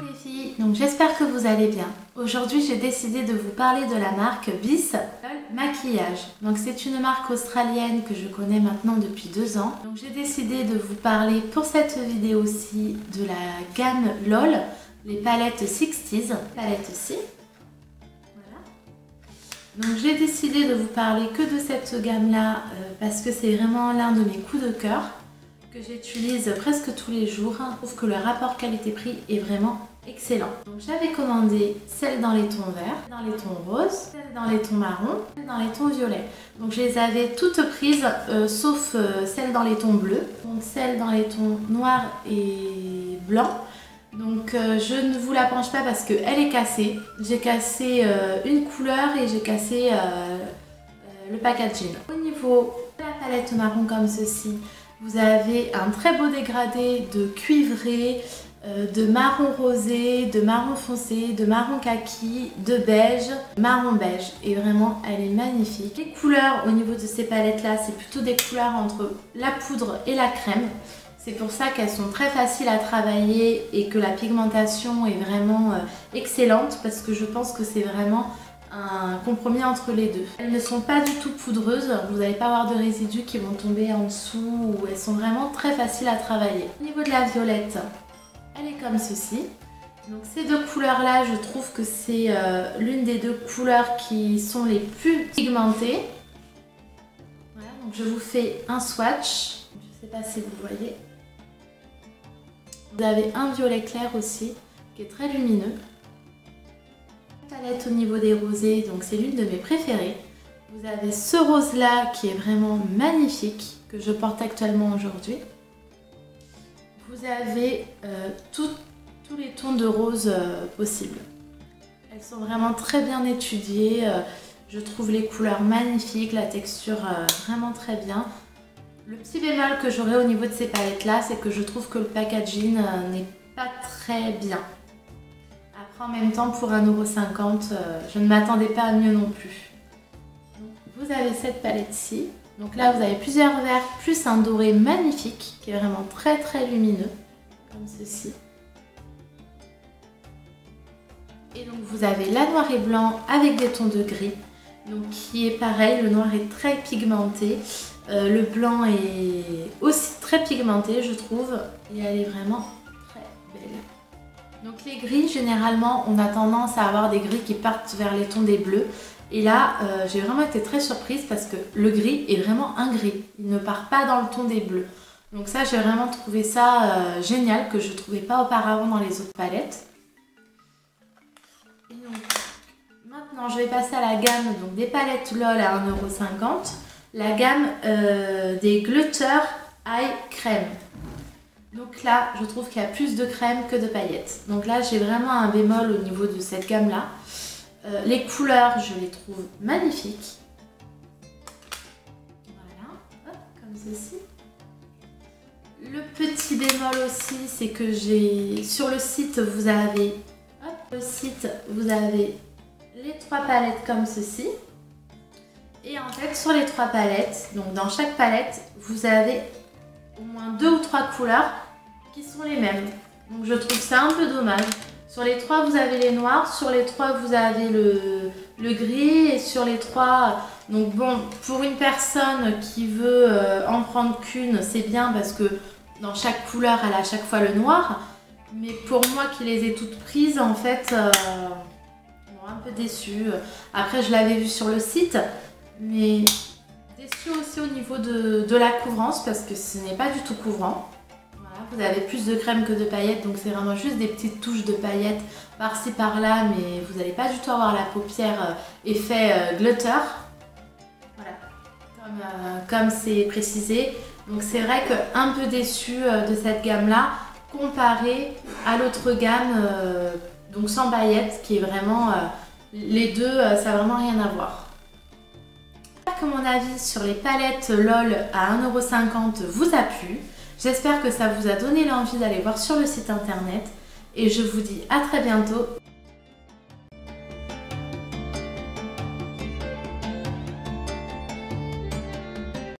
Les filles, donc j'espère que vous allez bien. Aujourd'hui j'ai décidé de vous parler de la marque Bis Maquillage. Donc c'est une marque australienne que je connais maintenant depuis 2 ans. Donc j'ai décidé de vous parler pour cette vidéo-ci de la gamme LOL, les palettes 60s, palette ci. Voilà. Donc j'ai décidé de vous parler que de cette gamme-là parce que c'est vraiment l'un de mes coups de cœur que j'utilise presque tous les jours. Je trouve que le rapport qualité-prix est vraiment excellent. Donc j'avais commandé celle dans les tons verts, dans les tons roses, celle dans les tons marron, celle dans les tons violets. Donc je les avais toutes prises sauf celle dans les tons bleus, donc celle dans les tons noirs et blancs. Donc je ne vous la penche pas parce qu'elle est cassée. J'ai cassé une couleur et j'ai cassé le packaging. Au niveau de la palette marron comme ceci, vous avez un très beau dégradé de cuivré, de marron rosé, de marron foncé, de marron kaki, de beige, marron beige. Et vraiment, elle est magnifique. Les couleurs au niveau de ces palettes-là, c'est plutôt des couleurs entre la poudre et la crème. C'est pour ça qu'elles sont très faciles à travailler et que la pigmentation est vraiment excellente parce que je pense que c'est vraiment un compromis entre les deux. Elles ne sont pas du tout poudreuses, vous n'allez pas avoir de résidus qui vont tomber en dessous, elles sont vraiment très faciles à travailler. Au niveau de la violette, elle est comme ceci. Donc ces deux couleurs là, je trouve que c'est l'une des deux couleurs qui sont les plus pigmentées. Voilà, donc je vous fais un swatch, je ne sais pas si vous voyez. Vous avez un violet clair aussi, qui est très lumineux. Palette au niveau des rosés, donc c'est l'une de mes préférées. Vous avez ce rose là qui est vraiment magnifique, que je porte actuellement aujourd'hui. Vous avez tous les tons de rose possibles. Elles sont vraiment très bien étudiées, je trouve les couleurs magnifiques, la texture vraiment très bien. Le petit bémol que j'aurais au niveau de ces palettes là, c'est que je trouve que le packaging n'est pas très bien. Après, en même temps, pour 1,50 €, je ne m'attendais pas à mieux non plus. Donc, vous avez cette palette-ci. Donc là, vous avez plusieurs verts, plus un doré magnifique, qui est vraiment très très lumineux, comme ceci. Et donc, vous avez la noir et blanc avec des tons de gris. Donc, qui est pareil, le noir est très pigmenté. Le blanc est aussi très pigmenté, je trouve. Et elle est vraiment très belle. Donc les gris, généralement, on a tendance à avoir des gris qui partent vers les tons des bleus. Et là, j'ai vraiment été très surprise parce que le gris est vraiment un gris. Il ne part pas dans le ton des bleus. Donc ça, j'ai vraiment trouvé ça génial, que je ne trouvais pas auparavant dans les autres palettes. Et donc, maintenant, je vais passer à la gamme donc, des palettes LOL à 1,50 €. La gamme des Glitter Eye Crème. Donc là, je trouve qu'il y a plus de crème que de paillettes. Donc là, j'ai vraiment un bémol au niveau de cette gamme-là. Les couleurs, je les trouve magnifiques. Voilà, hop, comme ceci. Le petit bémol aussi, c'est que sur le site, vous avez les 3 palettes comme ceci. Et en fait, sur les 3 palettes, donc dans chaque palette, vous avez au moins 2 ou 3 couleurs qui sont les mêmes. Donc je trouve ça un peu dommage. Sur les 3, vous avez les noirs, sur les 3, vous avez le gris, et sur les 3... Donc bon, pour une personne qui veut en prendre qu'une, c'est bien parce que dans chaque couleur, elle a à chaque fois le noir. Mais pour moi qui les ai toutes prises, en fait, un peu déçue. Après, je l'avais vu sur le site, mais déçue aussi au niveau de la couvrance parce que ce n'est pas du tout couvrant. Voilà, vous avez plus de crème que de paillettes, donc c'est vraiment juste des petites touches de paillettes par-ci par-là, mais vous n'allez pas du tout avoir la paupière effet glitter. Voilà, comme c'est précisé. Donc c'est vrai que un peu déçue de cette gamme-là comparée à l'autre gamme, donc sans paillettes, qui est vraiment... les deux, ça n'a vraiment rien à voir. J'espère que mon avis sur les palettes LOL à 1,50 € vous a plu. J'espère que ça vous a donné l'envie d'aller voir sur le site internet. Et je vous dis à très bientôt